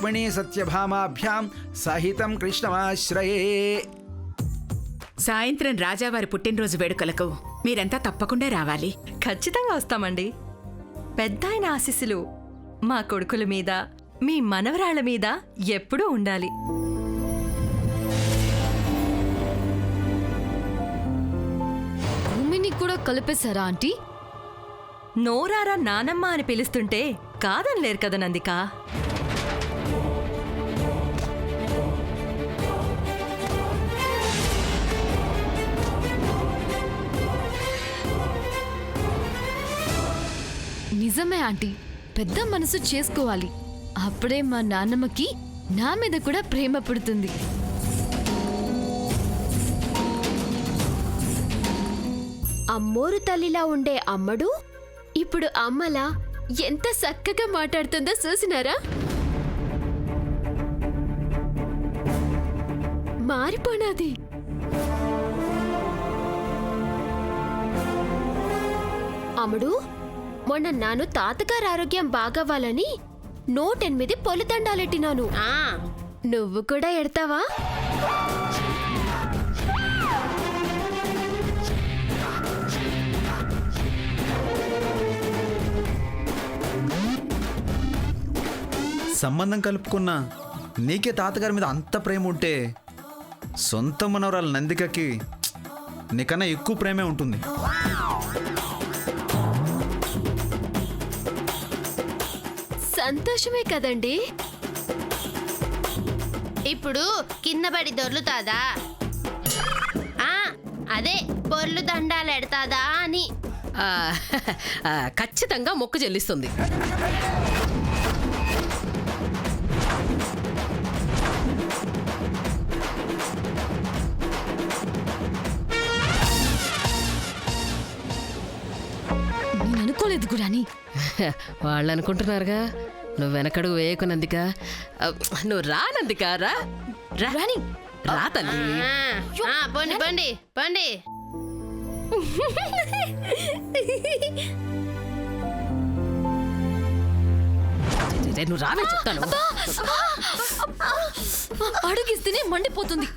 రుక్మిణీ సత్యభామాభ్యాం సహితం కృష్ణమాశ్రయే. సాయంత్రం రాజావారి పుట్టినరోజు వేడుకలకు మీరంతా తప్పకుండా రావాలి. ఖచ్చితంగా వస్తామండి. పెద్దాయన ఆశీస్సులు మా కొడుకుల మీద, మీ మనవరాళ్ల మీద ఎప్పుడూ ఉండాలి. భూమిని కూడా కలిపేశారా ఆంటీ? నోరారా నానమ్మ అని పిలుస్తుంటే కాదనలేరు కదా నందిక. నిజమే ఆంటీ, పెద్ద మనసు చేసుకోవాలి. అప్పుడే మా నాన్నమ్మకి నా మీద కూడా ప్రేమ పుడుతుంది. అమ్మోరు తల్లిలా ఉండే అమ్మడు ఇప్పుడు అమ్మలా ఎంత చక్కగా మాట్లాడుతుందో చూసినారా? మారిపోనాది. అమ్ముడు, మొన్న నాను తాతగారు ఆరోగ్యం బాగవ్వాలని 108 పొలిదండాలెట్టినాను. నువ్వు కూడా ఎడతావా? సంబంధం కలుపుకున్నా నీకే తాతగారి మీద అంత ప్రేమ ఉంటే సొంత మనవరాలు నందికకి నీకన్నా ఎక్కువ ప్రేమే ఉంటుంది. సంతోషమే కదండి. ఇప్పుడు కింద పడి దొర్లుతాదా? అదే పొర్లు దండాలు ఎడతాదా అని. ఖచ్చితంగా మొక్కు చెల్లిస్తుంది. నేను అనుకోలేదు గురాని. వాళ్ళు అనుకుంటున్నారుగా. నువ్వు వెనకడుగు వేయకు నందిక. నువ్వు రా నందిక, రా రాని రా తల్లి. పండి పండి పండి. నువ్వు రావే చెప్తాను. అడుగిస్తేనే మండిపోతుంది.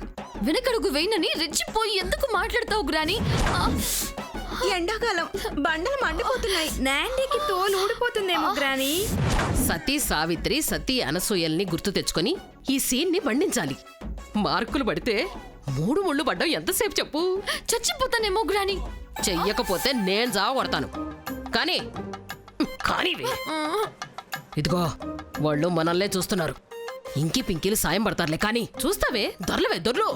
వెనకడుగు వేయనని రెచ్చిపోయి ఎందుకు మాట్లాడతావు గురాని? ఎండాకాలం బండలు మండిపోతున్నాయి. నాండీకి తోలు ఊడిపోతుందేమో గ్రాని. సతీ సావిత్రి, సతీ అనసూయల్ని గుర్తు తెచ్చుకొని ఈ సీన్ ని పండించాలి. మార్కులు పడితే 3 ముళ్ళు పడ్డం ఎంతసేపు చెప్పు? చచ్చిపోతానేమో గురాని. చెయ్యకపోతే నేను జావ కొడతాను. కానీ ఇదిగో వాళ్ళు మనల్నే చూస్తున్నారు. ఇంకి పింకీలు సాయం పడతారులే. కానీ చూస్తావే, దొరలవే దొర్లు.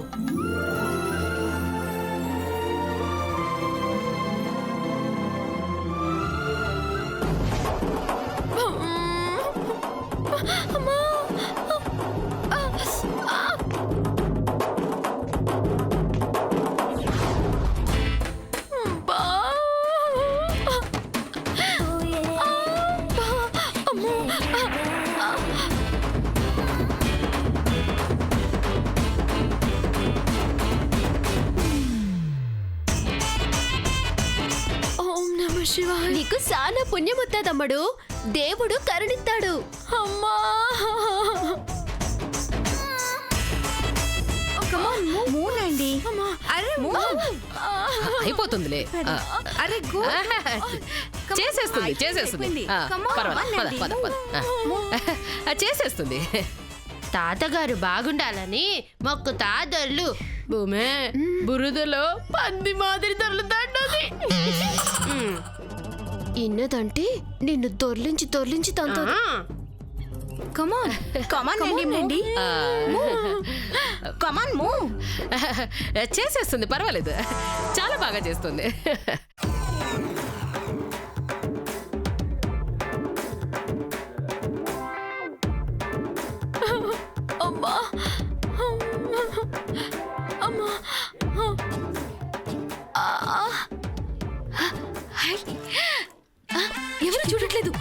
నీకు చాలా పుణ్యం వస్తుందమ్మడు. దేవుడు కరుణిస్తాడు. అమ్మా, అయిపోతుందిలే. చేసేస్తుంది చేసేస్తుంది. చేసేస్తుంది. తాతగారు బాగుండాలని మొక్కుతా దొర్లు. భూమే బురదలో పంది మాదిరి దొర్లుతాండది. ఇన్నదంటే నిన్ను దొర్లించి దొర్లించి తంతాడు. చేసేస్తుంది, పర్వాలేదు. చాలా బాగా చేస్తుంది. అమ్మా, అమ్మా, ఎవరు చూడట్లేదు.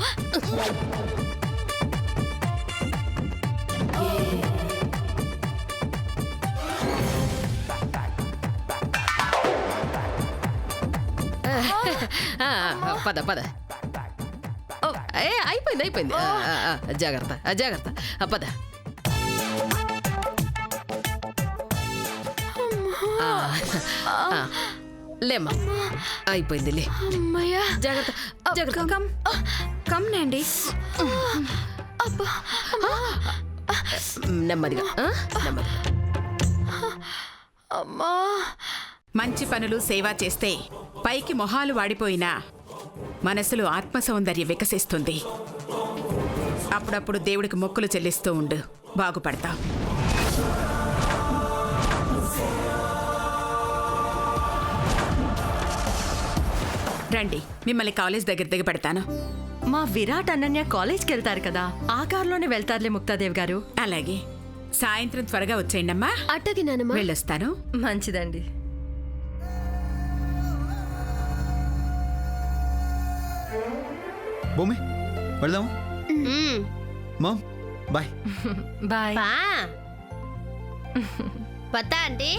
పద పద. అయిపోయింది అయిపోయింది. జాగ్రత్త జాగ్రత్త. పద లేమ్మా, అయిపోయిందిలే. అమ్మయ్యా. జాగ్రత్త జాగ్రత్త. కమ్ కమ్ నాండి. నెమ్మదిగా నెమ్మదిగా. అమ్మా. మంచి పనులు సేవ చేస్తే పైకి మొహాలు వాడిపోయినా మనసులో ఆత్మసౌందర్యం వికసిస్తుంది. అప్పుడప్పుడు దేవుడికి మొక్కులు చెల్లిస్తూ ఉండు, బాగుపడతావు. రండి, మిమ్మల్ని కాలేజ్ దగ్గర దిగబెడతాను. మా విరాట్ అనన్య కాలేజ్కి వెళ్తారు కదా, ఆ కారులోనే వెళ్తారులే ముక్తాదేవి గారు. అలాగే, సాయంత్రం త్వరగా వచ్చేయండమ్మా. అట్టకి నానమ్మా. వెళ్ళొస్తాను. మంచిదండి. భూమి వెళ్దాము. మ్మ్. Ma'am bye. బాయ్. పా పత్తా ఆంటీ.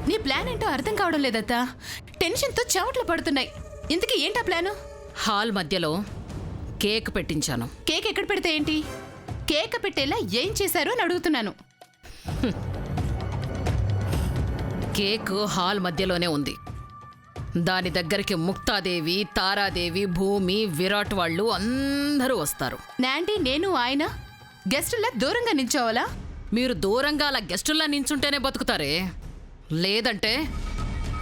నీ ప్లాన్ ఏంటో అర్థం కావడం లేదత్తా. టెన్షన్తో చెమటలు పడుతున్నాయి. ఇంతకీ ఏంటా ప్లాను? హాల్ మధ్యలో కేక్ పెట్టించాను. కేక్ ఎక్కడ పెడితే ఏంటి? కేక్ పెట్టేలా ఏం చేశారు అని అడుగుతున్నాను. కేక్ హాల్ మధ్యలోనే ఉంది. దాని దగ్గరికి ముక్తాదేవి, తారాదేవి, భూమి, విరాట్ వాళ్ళు అందరూ వస్తారు. నాంటీ, నేను ఆయన గెస్టులా దూరంగా నించోవాలా? మీరు దూరంగా అలా గెస్టుల్లా నించుంటేనే బతుకుతారే. లేదంటే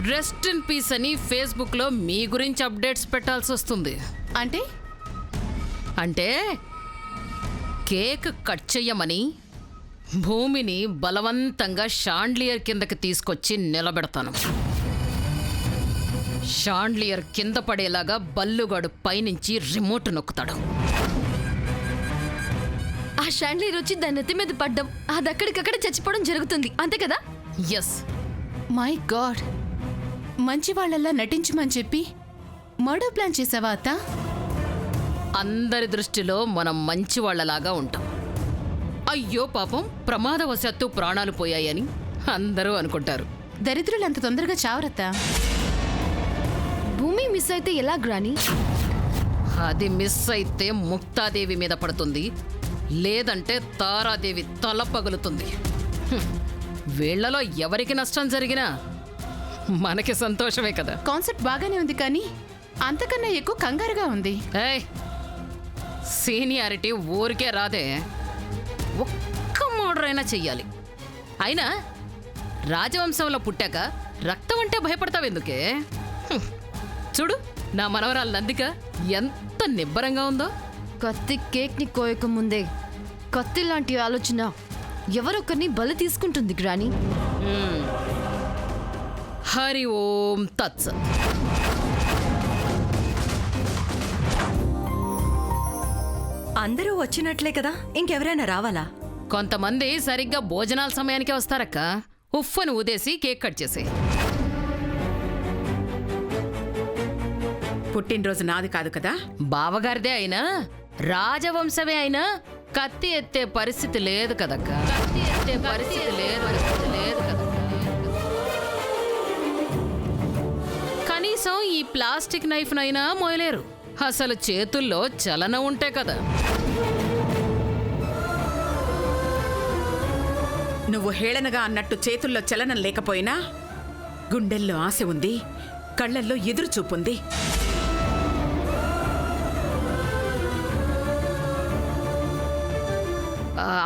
రెస్ట్ ఇన్ పీస్ అని ఫేస్బుక్లో మీ గురించి అప్డేట్స్ పెట్టాల్సి వస్తుంది. అంటే అంటే కేక్ కట్ చెయ్యమని భూమిని బలవంతంగా షాండ్లియర్ కిందకి తీసుకొచ్చి నిలబెడతాను. షాండ్లియర్ కింద పడేలాగా బల్లుగాడు పైనుంచి రిమోట్ నొక్కుతాడు. ఆ షాండ్లీర్ వచ్చి దాని నెత్తి మీద పడ్డం, అది అక్కడికక్కడ చచ్చిపోవడం జరుగుతుంది, అంతే కదా? ఎస్. మై గాడ్, మంచి వాళ్ళల్లా నటించమని చెప్పి మర్డర్ ప్లాన్ చేసావా అత్త? అందరి దృష్టిలో మనం మంచి వాళ్ళలాగా ఉంటాం. అయ్యో పాపం, ప్రమాదవశాత్తు ప్రాణాలు పోయాయని అందరూ అనుకుంటారు. దరిద్రులు అంత తొందరగా చావరత్తా. భూమి మిస్ అయితే ఎలా గ్రాని? అది మిస్ అయితే ముక్తాదేవి మీద పడుతుంది, లేదంటే తారాదేవి తల పగులుతుంది. వీళ్లలో ఎవరికి నష్టం జరిగినా మనకి సంతోషమే కదా. కాన్సెప్ట్ బాగానే ఉంది, కానీ అంతకన్నా ఎక్కువ కంగారుగా ఉంది. ఏయ్, సీనియారిటీ ఊరికే రాదే, ఒక్క మర్డర్ అయినా చెయ్యాలి. అయినా రాజవంశంలో పుట్టాక రక్తం అంటే భయపడతావెందుకే? చూడు, నా మనవరాలు నందిక ఎంత నిబ్బరంగా ఉందో. కత్తి కేక్ ని కోయక ముందే కత్తి లాంటి ఆలోచన ఎవరొకరిని బలి తీసుకుంటుంది గ్రాని. హరి ఓం తత్సత్. అందరూ వచ్చినట్లే కదా, ఇంకెవరైనా రావాలా? కొంతమంది సరిగ్గా భోజనాల సమయానికే వస్తారక్క. ఉఫ్ఫను ఊదేసి కేక్ కట్ చేసే. పుట్టినరోజు నాది కాదు కదా. బావగారిదే అయినా, రాజవంశమే అయినా కత్తి ఎత్తే పరిస్థితి లేదు కదక్క. కత్తి ఎత్తే పరిస్థితి లేదు కదక్క. కనీసం ఈ ప్లాస్టిక్ నైఫ్ నైనా మోయలేరు. అసలు చేతుల్లో చలనం ఉంటే కదా. నువ్వు హేళనగా అన్నట్టు చేతుల్లో చలనం లేకపోయినా గుండెల్లో ఆశ ఉంది, కళ్ళల్లో ఎదురు చూపుంది.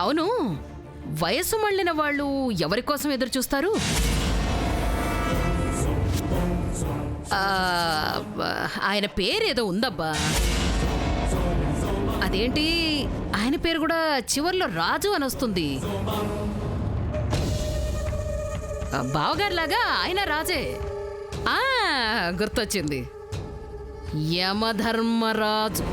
అవును, వయసు మళ్ళిన వాళ్ళు ఎవరి కోసం ఎదురు చూస్తారు? ఆయన పేరేదో ఉందబ్బా. అదేంటి, ఆయన పేరు కూడా చివర్లో రాజు అని వస్తుంది. బావగారిలాగా ఆయన రాజే. గుర్తొచ్చింది, యమధర్మరాజు.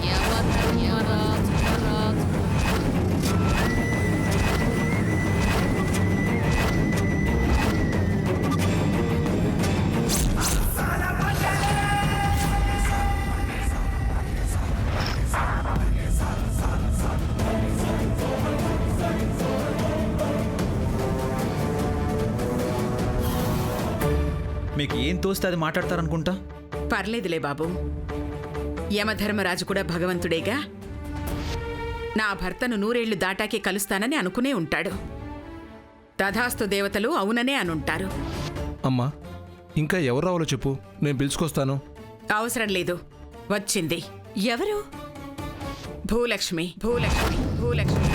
మీకు ఏం తోస్తే అది మాట్లాడతారనుకుంటా. పర్లేదులే బాబు, యమధర్మరాజు కూడా భగవంతుడేగా. నా భర్తను 100 ఏళ్లు దాటాకే కలుస్తానని అనుకునే ఉంటాడు. తథాస్తు దేవతలు అవుననే అనుంటారు. అమ్మా, ఇంకా ఎవరు రావాలో చెప్పు, నేను పిలుచుకొస్తాను. అవసరం లేదు, వచ్చింది. ఎవరు? భూలక్ష్మి. భూలక్ష్మి. భూలక్ష్మి.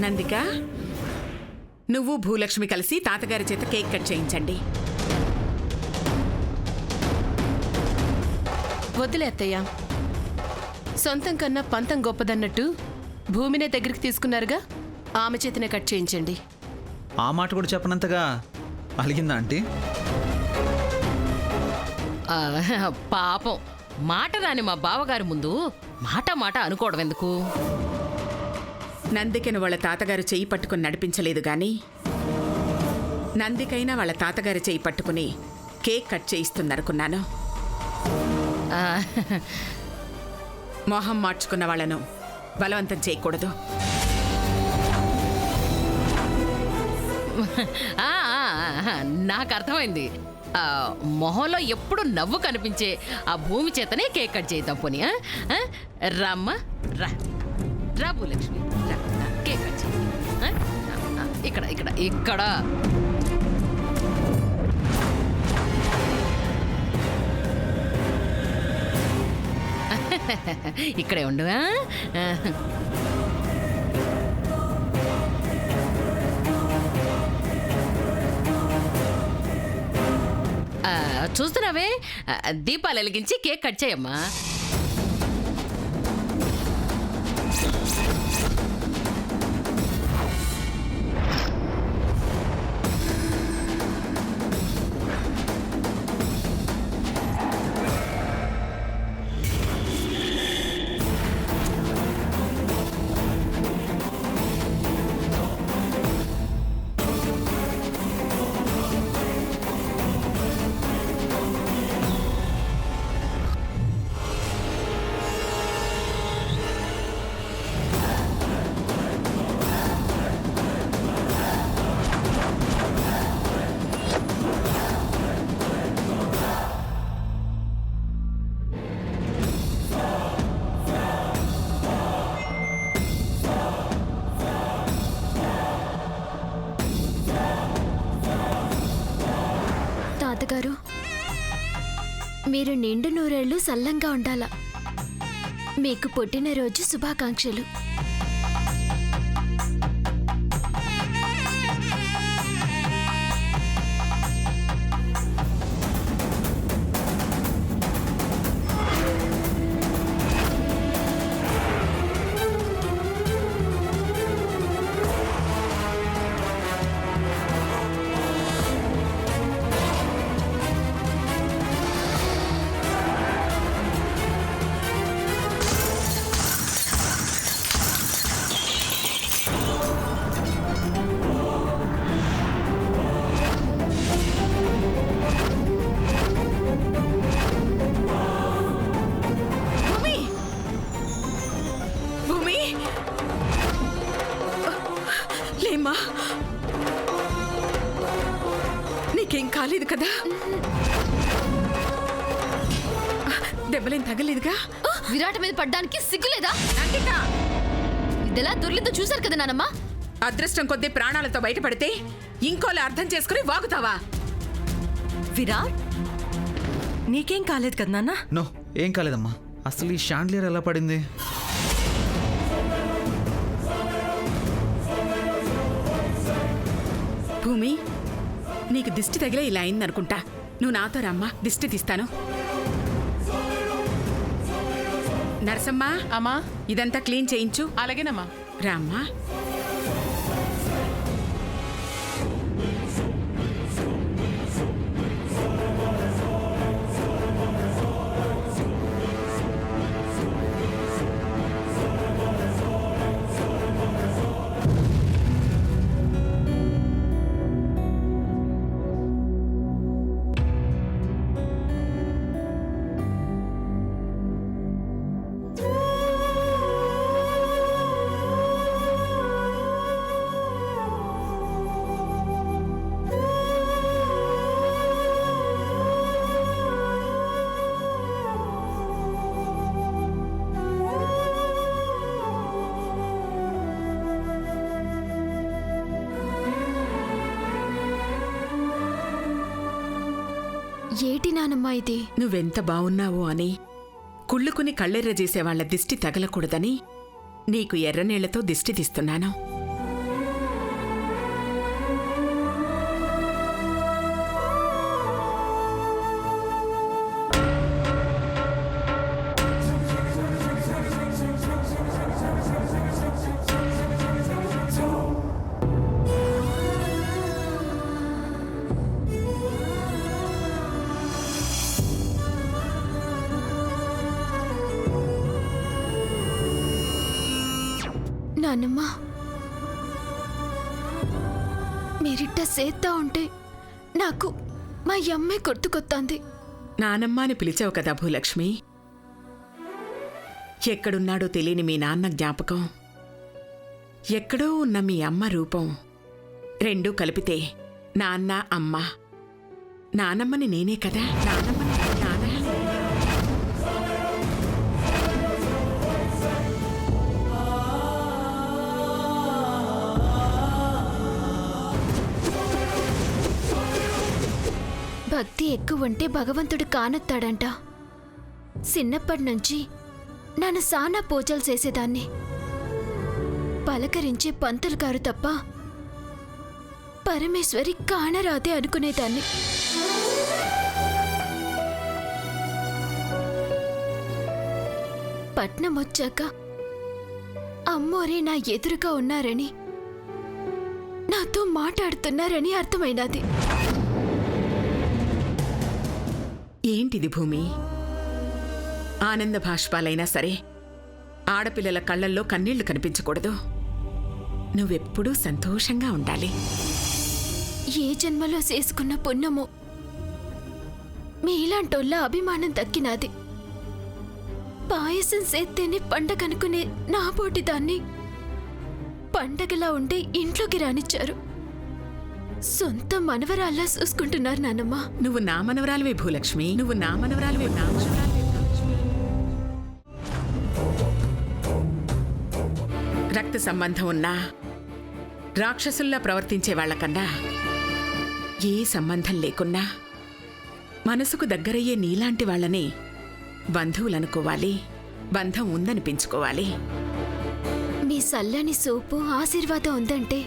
నందిక, నువ్వు భూలక్ష్మి కలిసి తాతగారి చేత కేక్ కట్ చేయించండి. వద్దులే అత్తయ్య, సొంతం కన్నా పంతం గొప్పదన్నట్టు భూమినే దగ్గరికి తీసుకున్నారుగా, ఆమె చేతనే కట్ చేయించండి. ఆ మాట కూడా చెప్పనంతగా అలిగిందా ఆంటీ? పాపం, మాట రాని మా బావగారి ముందు మాట అనుకోవడం ఎందుకు? నందికను వాళ్ళ తాతగారు చెయ్యి పట్టుకుని నడిపించలేదు గాని నందికైనా వాళ్ళ తాతగారు చెయ్యి పట్టుకుని కేక్ కట్ చేయిస్తుందనుకున్నాను. మొహం మార్చుకున్న వాళ్ళను బలవంతం చేయకూడదు. నాకు అర్థమైంది. మొహంలో ఎప్పుడు నవ్వు కనిపించే ఆ భూమి చేతనే కేక్ కట్ చేద్దాం పోనీ. రామ్మా, రా భూలక్ష్మి, రా, కేక్ కట్ చేయి. ఇక్కడ ఇక్కడ ఇక్కడ ఇక్కడే ఉండు. చూస్తున్నావే, దీపాలు వెలిగించి కేక్ కట్ చేయమ్మా. తాతగారు, మీరు నిండు 100 ఏళ్ళు సల్లంగా ఉండాలా. మీకు పుట్టినరోజు శుభాకాంక్షలు. అమ్మా నీకేం కాలేదు కదా? దెబ్బలేం తగలేదుగా? విరాట మీద పడ్డానికి సిగ్గులేదా? ఇదెలా దొర్లిందో చూశారు కదా నానమ్మ. అదృష్టం కొద్దీ ప్రాణాలతో బయటపడితే ఇంకోలా అర్థం చేసుకుని వాగుతావా? విరాట్ నీకేం కాలేదు కదా నాన్న? నో, ఏం కాలేదమ్మా. అసలు ఈ షాండ్లియర్ ఎలా పడింది? భూమి, నీకు దిష్టి తగిలే ఇలా అయిందనుకుంటా. నువ్వు నాతో రమ్మా, దిష్టి తీస్తాను. నరసమ్మా, అమ్మా ఇదంతా క్లీన్ చేయించు. అలాగేనమ్మా. రామ్మా. ఏటి నానమ్మా ఇది? నువ్వెంత బావున్నావో అని కుళ్ళుకుని కళ్ళెర్ర చేసేవాళ్ల దిష్టి తగలకూడదని నీకు ఎర్రనీళ్లతో దిష్టి తీస్తున్నాను. నానమ్మా, మీరిట్ట సేత్తా ఉంటే నాకు మా అమ్మే గుర్తుకొత్తాంది. నానమ్మ అని పిలిచావు కదా భూలక్ష్మి. ఎక్కడున్నాడో తెలియని మీ నాన్న జ్ఞాపకం, ఎక్కడో ఉన్న మీ అమ్మ రూపం, రెండూ కలిపితే నాన్న అమ్మ. నానమ్మని నేనే కదా. నానమ్మని నాన్న. భక్తి ఎక్కువ ఉంటే భగవంతుడు కానొత్తాడంట. చిన్నప్పటి నుంచి నన్ను సానా పూజలు చేసేదాన్ని. పలకరించే పంతులు గారు తప్ప పరమేశ్వరి కానరాదే అనుకునేదాన్ని. పట్నం వచ్చాక అమ్మోరే నా ఎదురుగా ఉన్నారని, నాతో మాట్లాడుతున్నారని అర్థమైనది. ఏంటిది భూమి? ఆనంద భాష్పాలైనా సరే ఆడపిల్లల కళ్ళల్లో కన్నీళ్లు కనిపించకూడదు. నువ్వెప్పుడూ సంతోషంగా ఉండాలి. ఏ జన్మలో చేసుకున్న పుణ్యమో మీలాంటోళ్ళ అభిమానం దక్కినాది. పాయసం చేస్తేనే పండగనుకునే నా పోటీ దాన్ని పండగలా ఉండే ఇంట్లోకి రానిచ్చారు. సొంత మనవరాల్లా చూసుకుంటున్నారు నానమ్మ. నువ్వు నా మనవరాలివే భూలక్ష్మి. నువ్వు నా మనవరాలివే. నా మనవరాలివే భూలక్ష్మి. రక్త సంబంధం ఉన్నా రాక్షసుల్లా ప్రవర్తించే వాళ్ళకన్నా ఏ సంబంధం లేకున్నా మనసుకు దగ్గరయ్యే నీలాంటి వాళ్ళని బంధువులనుకోవాలి. బంధం ఉందనిపించుకోవాలి. మీ సల్లని సూపు ఆశీర్వాదం ఉందంటే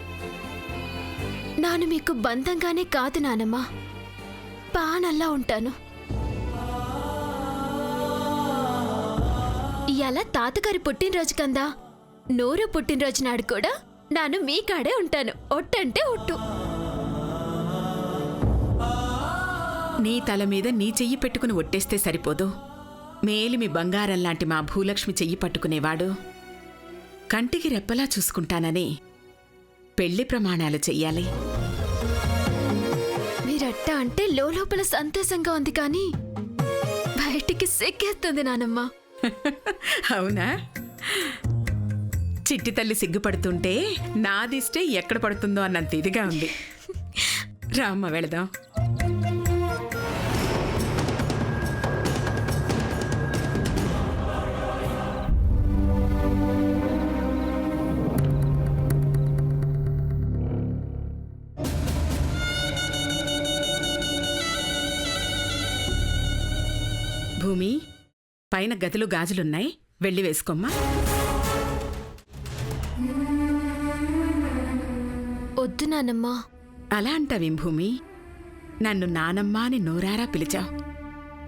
నాను మీకు బంధంగానే కాదు నానమ్మ, పానల్లా ఉంటాను. ఇయాల తాతగారి పుట్టినరోజు కందా, నూరు పుట్టినరోజు నాడు కూడా నాను మీ కాడే ఉంటాను. ఒట్టంటే ఒట్టు. నీ తల మీద నీ చెయ్యి పెట్టుకుని ఒట్టేస్తే సరిపోదు. మేలిమి బంగారం లాంటి మా భూలక్ష్మి చెయ్యి పట్టుకునేవాడు కంటికి రెప్పలా చూసుకుంటానని పెళ్లి ప్రమాణాలు చెయ్యాలి. మీరట్ట అంటే లోపల సంతోషంగా ఉంది కానీ బయటికి సిగ్గేస్తుంది నానమ్మ. అవునా? చిట్టి తల్లి సిగ్గుపడుతుంటే నాదిష్టే ఎక్కడ పడుతుందో అన్నంత ఇదిగా ఉంది. రామ్మ వెళదాం. భూమి, పైన గదిలో గాజులున్నాయి, వెళ్ళి వేసుకోమ్మా. వద్దు నానమ్మ. అలా అంటావేం భూమి? నన్ను నానమ్మ అని నోరారా పిలిచావు.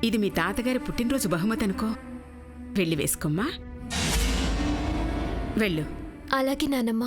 ఇది మీ తాతగారి పుట్టినరోజు బహుమతి అనుకో. వెళ్ళి వేసుకోమ్మా, వెళ్ళు. అలాగే నానమ్మ.